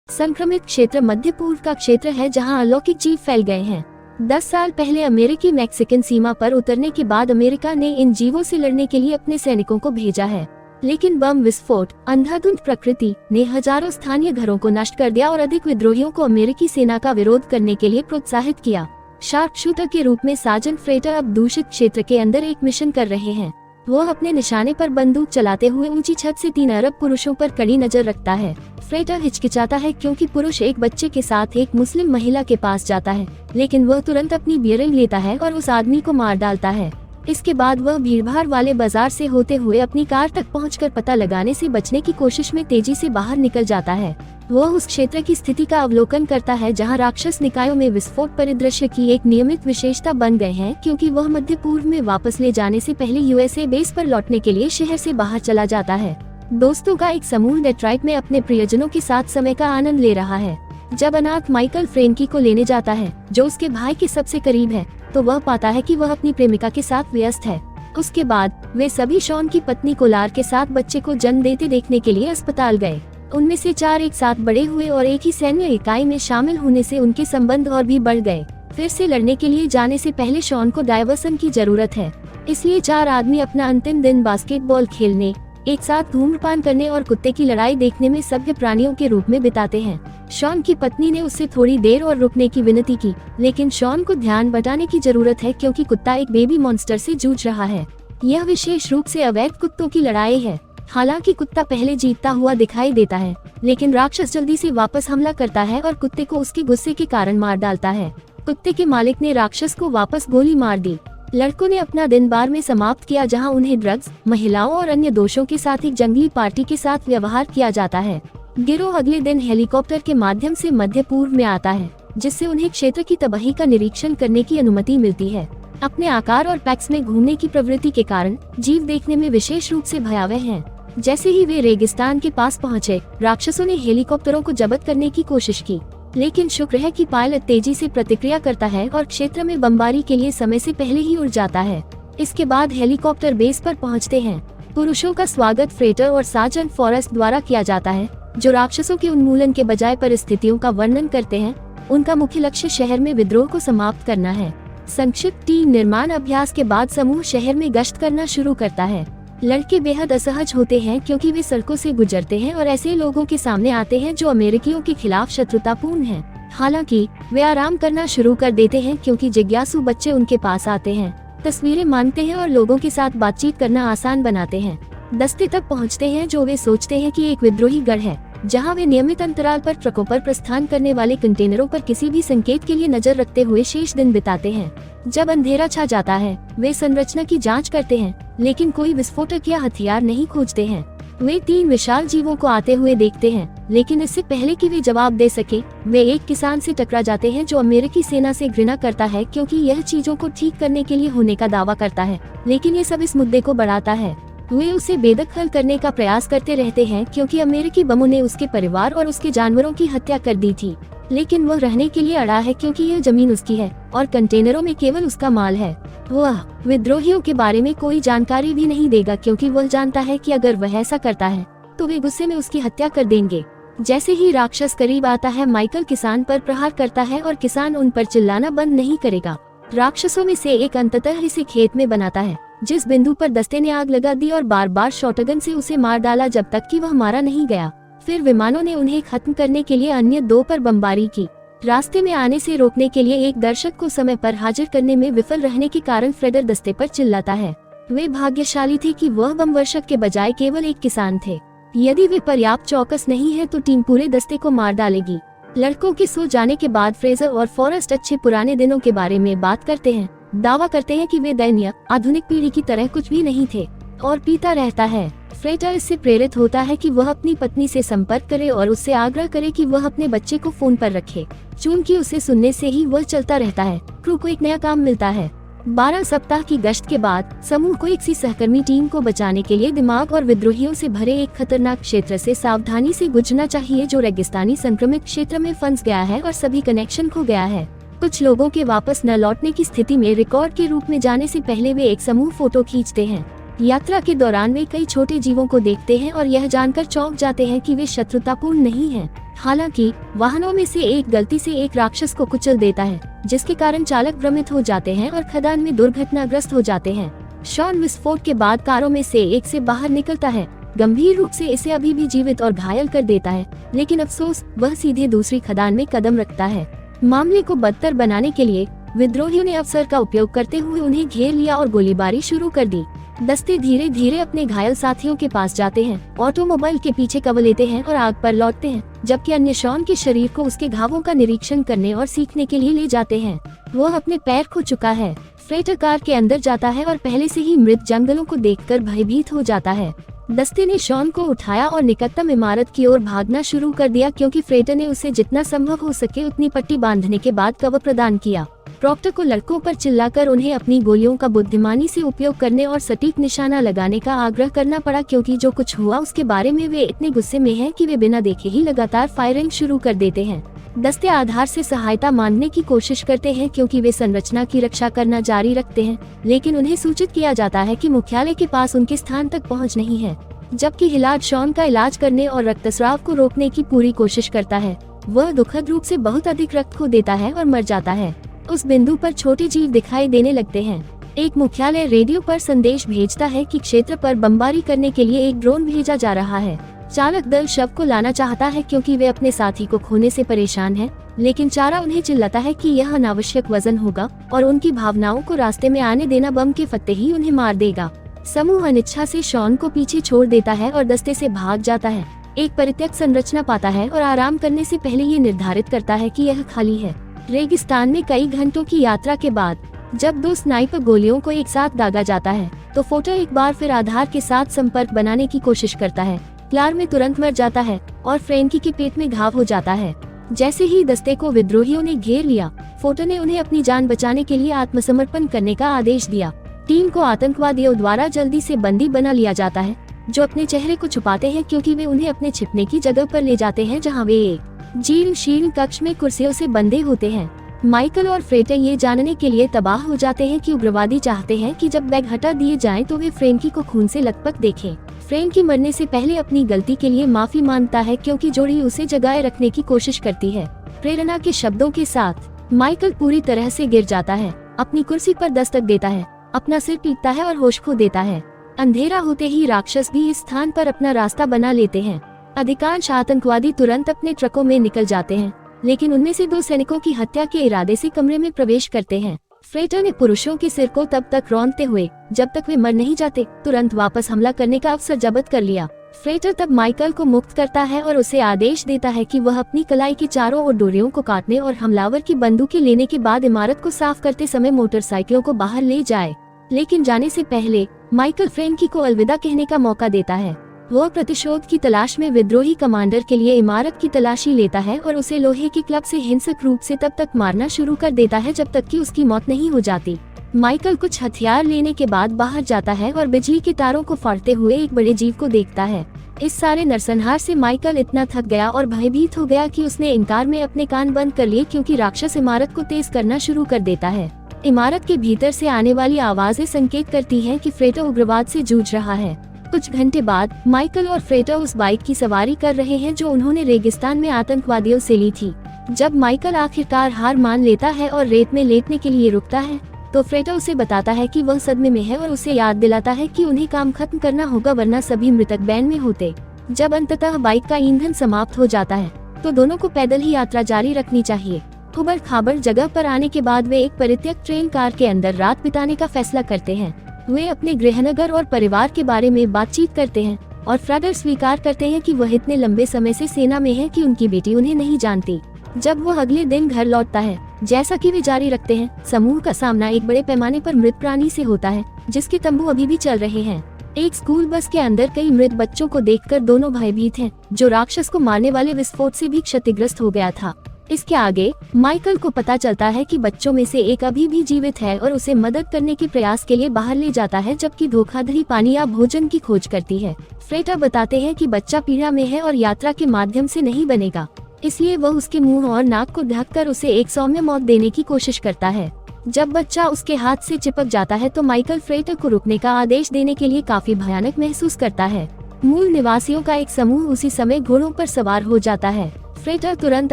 संक्रमित क्षेत्र मध्य पूर्व का क्षेत्र है जहां अलौकिक जीव फैल गए हैं। 10 साल पहले अमेरिकी मैक्सिकन सीमा पर उतरने के बाद अमेरिका ने इन जीवों से लड़ने के लिए अपने सैनिकों को भेजा है, लेकिन बम विस्फोट, अंधाधुंध प्रकृति ने हजारों स्थानीय घरों को नष्ट कर दिया और अधिक विद्रोहियों को अमेरिकी सेना का विरोध करने के लिए प्रोत्साहित किया। शार्प शूटर के रूप में सार्जेंट फ्रेटर अब दूषित क्षेत्र के अंदर एक मिशन कर रहे हैं। वो अपने निशाने पर बंदूक चलाते हुए ऊंची छत से 3 अरब पुरुषों पर कड़ी नजर रखता है। फ्रेटर हिचकिचाता है क्योंकि पुरुष एक बच्चे के साथ एक मुस्लिम महिला के पास जाता है, लेकिन वह तुरंत अपनी बियरिंग लेता है और उस आदमी को मार डालता है। इसके बाद वह भीड़भाड़ वाले बाजार से होते हुए अपनी कार तक पहुंचकर पता लगाने से बचने की कोशिश में तेजी से बाहर निकल जाता है। वह उस क्षेत्र की स्थिति का अवलोकन करता है जहां राक्षस निकायों में विस्फोट परिदृश्य की एक नियमित विशेषता बन गए हैं, क्योंकि वह मध्य पूर्व में वापस ले जाने से पहले यूएसए बेस पर लौटने के लिए शहर से बाहर चला जाता है। दोस्तों का एक समूह डेट्रॉइट में अपने प्रियजनों के साथ समय का आनंद ले रहा है। जब अनाथ माइकल फ्रेंकी को लेने जाता है, जो उसके भाई के सबसे करीब है, तो वह पाता है कि वह अपनी प्रेमिका के साथ व्यस्त है। उसके बाद वे सभी शॉन की पत्नी कोलार के साथ बच्चे को जन्म देते देखने के लिए अस्पताल गए। उनमें से 4 एक साथ बड़े हुए और एक ही सैन्य इकाई में शामिल होने से उनके संबंध और भी बढ़ गए। फिर से लड़ने के लिए जाने से पहले शॉन को डायवर्सन की जरूरत है, इसलिए 4 आदमी अपना अंतिम दिन बास्केटबॉल खेलने, एक साथ धूम्रपान करने और कुत्ते की लड़ाई देखने में सभ्य प्राणियों के रूप में बिताते हैं। शॉन की पत्नी ने उससे थोड़ी देर और रुकने की विनती की, लेकिन शॉन को ध्यान बटाने की जरूरत है क्योंकि कुत्ता एक बेबी मॉन्स्टर से जूझ रहा है। यह विशेष रूप से अवैध कुत्तों की लड़ाई है। हालांकि कुत्ता पहले जीतता हुआ दिखाई देता है, लेकिन राक्षस जल्दी से वापस हमला करता है और कुत्ते को उसके गुस्से के कारण मार डालता है। कुत्ते के मालिक ने राक्षस को वापस गोली मार दी। लड़कों ने अपना दिन बार में समाप्त किया जहां उन्हें ड्रग्स, महिलाओं और अन्य दोषों के साथ एक जंगली पार्टी के साथ व्यवहार किया जाता है। गिरोह अगले दिन हेलीकॉप्टर के माध्यम से मध्य पूर्व में आता है, जिससे उन्हें क्षेत्र की तबाही का निरीक्षण करने की अनुमति मिलती है। अपने आकार और पैक्स में घूमने की प्रवृत्ति के कारण जीव देखने में विशेष रूप से भयावह हैं। जैसे ही वे रेगिस्तान के पास पहुंचे, राक्षसों ने हेलीकॉप्टरों को जब्त करने की कोशिश की, लेकिन शुक्र है कि पायलट तेजी से प्रतिक्रिया करता है और क्षेत्र में बमबारी के लिए समय से पहले ही उड़ जाता है। इसके बाद हेलीकॉप्टर बेस पर पहुंचते हैं। पुरुषों का स्वागत फ्रेटर और सार्जेंट फॉरेस्ट द्वारा किया जाता है, जो राक्षसों के उन्मूलन के बजाय परिस्थितियों का वर्णन करते हैं। उनका मुख्य लक्ष्य शहर में विद्रोह को समाप्त करना है। संक्षिप्त टीम निर्माण अभ्यास के बाद समूह शहर में गश्त करना शुरू करता है। लड़के बेहद असहज होते हैं क्योंकि वे सड़कों से गुजरते हैं और ऐसे लोगों के सामने आते हैं जो अमेरिकियों के खिलाफ शत्रुतापूर्ण हैं। हालांकि वे आराम करना शुरू कर देते हैं क्योंकि जिज्ञासु बच्चे उनके पास आते हैं, तस्वीरें मांगते हैं और लोगों के साथ बातचीत करना आसान बनाते हैं। दस्ते तक पहुंचते हैं जो वे सोचते हैं कि एक विद्रोही गढ़ है, जहां वे नियमित अंतराल पर ट्रकों पर प्रस्थान करने वाले कंटेनरों पर किसी भी संकेत के लिए नजर रखते हुए शेष दिन बिताते हैं। जब अंधेरा छा जाता है, वे संरचना की जांच करते हैं, लेकिन कोई विस्फोटक या हथियार नहीं खोजते हैं। वे 3 विशाल जीवों को आते हुए देखते हैं, लेकिन इससे पहले कि वे जवाब दे सके, वे एक किसान से टकरा जाते हैं जो अमेरिकी सेना से घृणा करता है क्योंकि यह चीजों को ठीक करने के लिए होने का दावा करता है, लेकिन ये सब इस मुद्दे को बढ़ाता है। वे उसे बेदखल करने का प्रयास करते रहते हैं क्योंकि अमेरिकी बमों ने उसके परिवार और उसके जानवरों की हत्या कर दी थी, लेकिन वह रहने के लिए अड़ा है क्योंकि यह जमीन उसकी है और कंटेनरों में केवल उसका माल है। वह विद्रोहियों के बारे में कोई जानकारी भी नहीं देगा क्योंकि वह जानता है कि अगर वह ऐसा करता है तो वे गुस्से में उसकी हत्या कर देंगे। जैसे ही राक्षस करीब आता है, माइकल किसान पर प्रहार करता है और किसान उन पर चिल्लाना बंद नहीं करेगा। राक्षसों में से एक अंततः इसे खेत में बनाता है, जिस बिंदु पर दस्ते ने आग लगा दी और बार बार शॉटगन से उसे मार डाला जब तक कि वह मारा नहीं गया। फिर विमानों ने उन्हें खत्म करने के लिए अन्य 2 पर बमबारी की। रास्ते में आने से रोकने के लिए एक दर्शक को समय पर हाजिर करने में विफल रहने के कारण फ्रेडर दस्ते पर चिल्लाता है। वे भाग्यशाली थे कि वह बमवर्षक के बजाय केवल एक किसान थे। यदि वे पर्याप्त चौकस नहीं है तो टीम पूरे दस्ते को मार डालेगी। लड़कों के सो जाने के बाद फ्रेजर और फॉरेस्ट अच्छे पुराने दिनों के बारे में बात करते हैं, दावा करते हैं कि वे दैनीय आधुनिक पीढ़ी की तरह कुछ भी नहीं थे, और पीता रहता है। फ्रेटर इससे प्रेरित होता है कि वह अपनी पत्नी से संपर्क करे और उससे आग्रह करे कि वह अपने बच्चे को फोन पर रखे। चूंकि उसे सुनने से ही वह चलता रहता है, क्रू को एक नया काम मिलता है। 12 सप्ताह की गश्त के बाद समूह को एक सी सहकर्मी टीम को बचाने के लिए दिमाग और विद्रोहियों से भरे एक खतरनाक क्षेत्र से सावधानी से गुजरना चाहिए जो रेगिस्तानी संक्रमित क्षेत्र में फंस गया है और सभी कनेक्शन खो गया है। कुछ लोगों के वापस न लौटने की स्थिति में रिकॉर्ड के रूप में जाने से पहले वे एक समूह फोटो खींचते हैं। यात्रा के दौरान वे कई छोटे जीवों को देखते हैं और यह जानकर चौंक जाते हैं कि वे शत्रुतापूर्ण नहीं हैं। हालांकि वाहनों में से एक गलती से एक राक्षस को कुचल देता है, जिसके कारण चालक भ्रमित हो जाते हैं और खदान में दुर्घटनाग्रस्त हो जाते हैं। शॉन विस्फोट के बाद कारों में से एक से बाहर निकलता है, गंभीर रूप से इसे अभी भी जीवित और घायल कर देता है, लेकिन अफसोस वह सीधे दूसरी खदान में कदम रखता है। मामले को बदतर बनाने के लिए विद्रोहियों ने अवसर का उपयोग करते हुए उन्हें घेर लिया और गोलीबारी शुरू कर दी। दस्ते धीरे धीरे अपने घायल साथियों के पास जाते हैं, ऑटोमोबाइल के पीछे कवर लेते हैं और आग पर लौटते हैं, जबकि अन्य शॉन के शरीर को उसके घावों का निरीक्षण करने और सीखने के लिए ले जाते हैं। वह अपने पैर खो चुका है। फ्रेटर कार के अंदर जाता है और पहले से ही मृत जंगलों को देखकर भयभीत हो जाता है। दस्ते ने शॉन को उठाया और निकटतम इमारत की ओर भागना शुरू कर दिया, क्योंकि फ्रेटर ने उसे जितना संभव हो सके उतनी पट्टी बांधने के बाद कवर प्रदान किया। प्रॉक्टर को लड़कों पर चिल्लाकर उन्हें अपनी गोलियों का बुद्धिमानी से उपयोग करने और सटीक निशाना लगाने का आग्रह करना पड़ा, क्योंकि जो कुछ हुआ उसके बारे में वे इतने गुस्से में हैं कि वे बिना देखे ही लगातार फायरिंग शुरू कर देते हैं। दस्ते आधार से सहायता मांगने की कोशिश करते हैं, क्योंकि वे संरचना की रक्षा करना जारी रखते हैं, लेकिन उन्हें सूचित किया जाता है कि मुख्यालय के पास उनके स्थान तक पहुंच नहीं है। जबकि हिलार्ड शॉन का इलाज करने और रक्तस्राव को रोकने की पूरी कोशिश करता है, वह दुखद रूप से बहुत अधिक रक्त खो देता है और मर जाता है। उस बिंदु पर छोटे जीव दिखाई देने लगते हैं। एक मुख्यालय रेडियो पर संदेश भेजता है कि क्षेत्र पर बमबारी करने के लिए एक ड्रोन भेजा जा रहा है। चालक दल शव को लाना चाहता है, क्योंकि वे अपने साथी को खोने से परेशान हैं, लेकिन चारा उन्हें चिल्लाता है कि यह अनावश्यक वजन होगा और उनकी भावनाओं को रास्ते में आने देना बम के फत्ते ही उन्हें मार देगा। समूह अनिच्छा से शॉन को पीछे छोड़ देता है और दस्ते से भाग जाता है। एक परित्यक्त संरचना पाता है और आराम करने से पहले ये निर्धारित करता है कि यह खाली है। रेगिस्तान में कई घंटों की यात्रा के बाद जब 2 स्नाइपर गोलियों को एक साथ दागा जाता है, तो फोटो एक बार फिर आधार के साथ संपर्क बनाने की कोशिश करता है। क्लार में तुरंत मर जाता है और फ्रेंकी के पेट में घाव हो जाता है। जैसे ही दस्ते को विद्रोहियों ने घेर लिया, फोटो ने उन्हें अपनी जान बचाने के लिए आत्मसमर्पण करने का आदेश दिया। टीम को आतंकवादियों द्वारा जल्दी से बंदी बना लिया जाता है, जो अपने चेहरे को छुपाते हैं, क्योंकि वे उन्हें अपने छिपने की जगह पर ले जाते हैं, जहां वे एक जीर्ण कक्ष में कुर्सियों से बंधे होते हैं। माइकल और फ्रेटर ये जानने के लिए तबाह हो जाते हैं कि उग्रवादी चाहते हैं कि जब बैग हटा दिए जाएं तो वे फ्रेंकी को खून से लथपथ देखें। फ्रेंकी मरने से पहले अपनी गलती के लिए माफी मांगता है, क्योंकि जोड़ी उसे जगाए रखने की कोशिश करती है। प्रेरणा के शब्दों के साथ माइकल पूरी तरह से गिर जाता है, अपनी कुर्सी पर दस्तक देता है, अपना सिर पीटता है और होश खो देता है। अंधेरा होते ही राक्षस भी इस स्थान पर अपना रास्ता बना लेते हैं। अधिकांश आतंकवादी तुरंत अपने ट्रकों में निकल जाते हैं, लेकिन उनमें से 2 सैनिकों की हत्या के इरादे से कमरे में प्रवेश करते हैं। फ्रेटर ने पुरुषों के सिर को तब तक रौंदते हुए जब तक वे मर नहीं जाते तुरंत वापस हमला करने का अवसर जब्त कर लिया। फ्रेटर तब माइकल को मुक्त करता है और उसे आदेश देता है कि वह अपनी कलाई के चारों ओर डोरियों को काटने और हमलावर की बंदूकें लेने के बाद इमारत को साफ करते समय मोटरसाइकिलों को बाहर ले जाए। लेकिन जाने से पहले माइकल फ्रेंकी को अलविदा कहने का मौका देता है। वह प्रतिशोध की तलाश में विद्रोही कमांडर के लिए इमारत की तलाशी लेता है और उसे लोहे के क्लब से हिंसक रूप से तब तक मारना शुरू कर देता है जब तक कि उसकी मौत नहीं हो जाती। माइकल कुछ हथियार लेने के बाद बाहर जाता है और बिजली के तारों को फाड़ते हुए एक बड़े जीव को देखता है। इस सारे नरसंहार से माइकल इतना थक गया और भयभीत हो गया कि उसने इनकार में अपने कान बंद कर लिए, क्योंकि राक्षस इमारत को तेज करना शुरू कर देता है। इमारत के भीतर से आने वाली आवाजें संकेत करती हैं कि फ्रेटर उग्रवाद से जूझ रहा है। कुछ घंटे बाद माइकल और फ्रेटर उस बाइक की सवारी कर रहे हैं जो उन्होंने रेगिस्तान में आतंकवादियों से ली थी। जब माइकल आखिरकार हार मान लेता है और रेत में लेटने के लिए रुकता है, तो फ्रेटर उसे बताता है कि वह सदमे में है और उसे याद दिलाता है कि उन्हें काम खत्म करना होगा, वरना सभी मृतक बैन में होते। जब अंततः बाइक का ईंधन समाप्त हो जाता है, तो दोनों को पैदल ही यात्रा जारी रखनी चाहिए। उबड़ खाबड़ जगह पर आने के बाद वे एक परित्यक्त ट्रेन कार के अंदर रात बिताने का फैसला करते हैं। वे अपने गृहनगर और परिवार के बारे में बातचीत करते हैं और फ्रेटर स्वीकार करते हैं कि वह इतने लंबे समय से सेना में है कि उनकी बेटी उन्हें नहीं जानती। जब वह अगले दिन घर लौटता है, जैसा कि वे जारी रखते हैं, समूह का सामना एक बड़े पैमाने पर मृत प्राणी से होता है, जिसके तंबू अभी भी चल रहे हैं। एक स्कूल बस के अंदर कई मृत बच्चों को देखकर दोनों भयभीत हैं, जो राक्षस को मारने वाले विस्फोट से भी क्षतिग्रस्त हो गया था। इसके आगे माइकल को पता चलता है कि बच्चों में से एक अभी भी जीवित है और उसे मदद करने के प्रयास के लिए बाहर ले जाता है, जबकि धोखाधड़ी पानी या भोजन की खोज करती है। फ्रेटर बताते हैं कि बच्चा पीड़ा में है और यात्रा के माध्यम से नहीं बनेगा, इसलिए वह उसके मुंह और नाक को ढककर उसे एक सौम्य मौत देने की कोशिश करता है। जब बच्चा उसके हाथ से चिपक जाता है तो माइकल फ्रेटर को रुकने का आदेश देने के लिए काफी भयानक महसूस करता है। मूल निवासियों का एक समूह उसी समय घोड़ों पर सवार हो जाता है। फ्रेडर तुरंत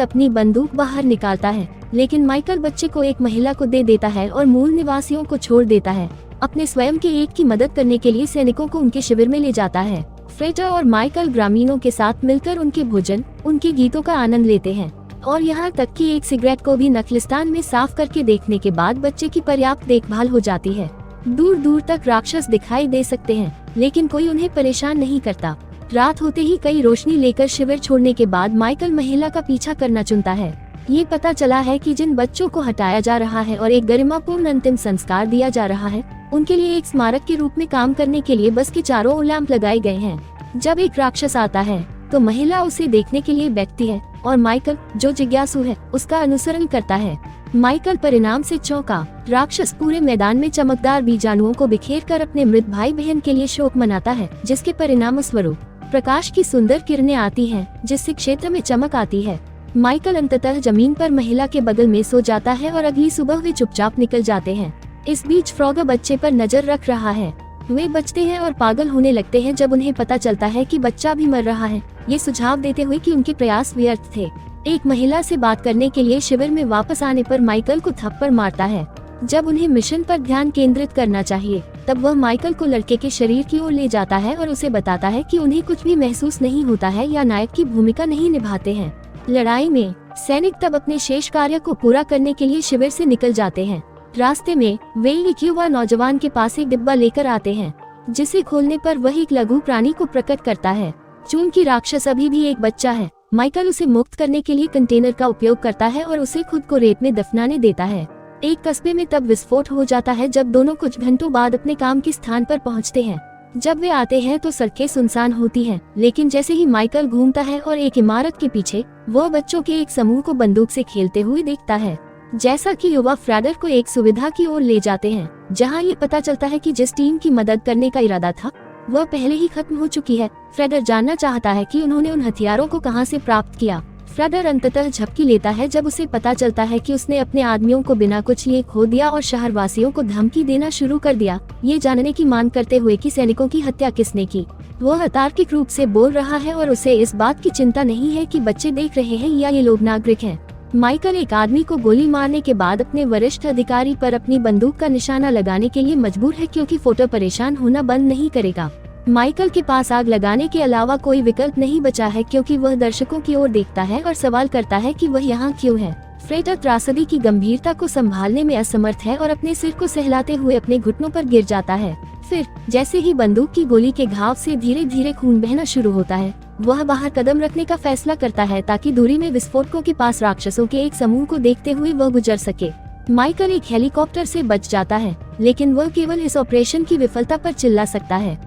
अपनी बंदूक बाहर निकालता है, लेकिन माइकल बच्चे को एक महिला को दे देता है और मूल निवासियों को छोड़ देता है। अपने स्वयं के एक की मदद करने के लिए सैनिकों को उनके शिविर में ले जाता है। फ्रेडर और माइकल ग्रामीणों के साथ मिलकर उनके भोजन, उनके गीतों का आनंद लेते हैं और यहाँ तक कि एक सिगरेट को भी नखलिस्तान में साफ करके देखने के बाद बच्चे की पर्याप्त देखभाल हो जाती है। दूर दूर तक राक्षस दिखाई दे सकते हैं, लेकिन कोई उन्हें परेशान नहीं करता। रात होते ही कई रोशनी लेकर शिविर छोड़ने के बाद माइकल महिला का पीछा करना चुनता है। ये पता चला है कि जिन बच्चों को हटाया जा रहा है और एक गरिमापूर्ण अंतिम संस्कार दिया जा रहा है, उनके लिए एक स्मारक के रूप में काम करने के लिए बस के चारों ओर लैंप लगाए गए हैं। जब एक राक्षस आता है तो महिला उसे देखने के लिए बैठती है और माइकल, जो जिज्ञासु है, उसका अनुसरण करता है। माइकल परिणाम से चौंका। राक्षस पूरे मैदान में चमकदार बीजाणुओं को बिखेर कर अपने मृत भाई बहन के लिए शोक मनाता है, जिसके परिणाम स्वरूप प्रकाश की सुंदर किरणें आती हैं, जिससे क्षेत्र में चमक आती है। माइकल अंततः जमीन पर महिला के बगल में सो जाता है और अगली सुबह वे चुपचाप निकल जाते हैं। इस बीच फ्रॉगर बच्चे पर नजर रख रहा है। वे बचते हैं और पागल होने लगते हैं जब उन्हें पता चलता है कि बच्चा भी मर रहा है, ये सुझाव देते हुए कि उनके प्रयास व्यर्थ थे। एक महिला से बात करने के लिए शिविर में वापस आने पर माइकल को थप्पड़ मारता है। जब उन्हें मिशन पर ध्यान केंद्रित करना चाहिए, तब वह माइकल को लड़के के शरीर की ओर ले जाता है और उसे बताता है कि उन्हें कुछ भी महसूस नहीं होता है या नायक की भूमिका नहीं निभाते हैं। लड़ाई में सैनिक तब अपने शेष कार्य को पूरा करने के लिए शिविर से निकल जाते हैं। रास्ते में वे एक युवा नौजवान के पास एक डिब्बा लेकर आते हैं, जिसे खोलने पर वह एक लघु प्राणी को प्रकट करता है। चूंकि राक्षस अभी भी एक बच्चा है, माइकल उसे मुक्त करने के लिए कंटेनर का उपयोग करता है और उसे खुद को रेत में दफनाने देता है। एक कस्बे में तब विस्फोट हो जाता है जब दोनों कुछ घंटों बाद अपने काम के स्थान पर पहुंचते हैं। जब वे आते हैं तो सड़कें सुनसान होती हैं, लेकिन जैसे ही माइकल घूमता है और एक इमारत के पीछे वह बच्चों के एक समूह को बंदूक से खेलते हुए देखता है। जैसा कि युवा फ्रेडर को एक सुविधा की ओर ले जाते हैं, जहां ये पता चलता है कि जिस टीम की मदद करने का इरादा था वह पहले ही खत्म हो चुकी है। फ्रेडर जानना चाहता है कि उन्होंने उन हथियारों को कहां से प्राप्त किया। फ्रेडर अंततः झपकी लेता है जब उसे पता चलता है कि उसने अपने आदमियों को बिना कुछ लिए खो दिया और शहरवासियों को धमकी देना शुरू कर दिया, ये जानने की मांग करते हुए कि सैनिकों की हत्या किसने की। वह अतार्किक रूप से बोल रहा है और उसे इस बात की चिंता नहीं है कि बच्चे देख रहे हैं या ये लोग नागरिक हैं। माइकल एक आदमी को गोली मारने के बाद अपने वरिष्ठ अधिकारी पर अपनी बंदूक का निशाना लगाने के लिए मजबूर है, क्योंकि फोटो परेशान होना बंद नहीं करेगा। माइकल के पास आग लगाने के अलावा कोई विकल्प नहीं बचा है, क्योंकि वह दर्शकों की ओर देखता है और सवाल करता है कि वह यहाँ क्यों है। फ्रेडर त्रासदी की गंभीरता को संभालने में असमर्थ है और अपने सिर को सहलाते हुए अपने घुटनों पर गिर जाता है। फिर जैसे ही बंदूक की गोली के घाव से धीरे धीरे खून बहना शुरू होता है, वह बाहर कदम रखने का फैसला करता है ताकि दूरी में विस्फोटकों के पास राक्षसों के एक समूह को देखते हुए वह गुजर सके। माइकल एक हेलीकॉप्टर से बच जाता है, लेकिन वह केवल इस ऑपरेशन की विफलता पर चिल्ला सकता है।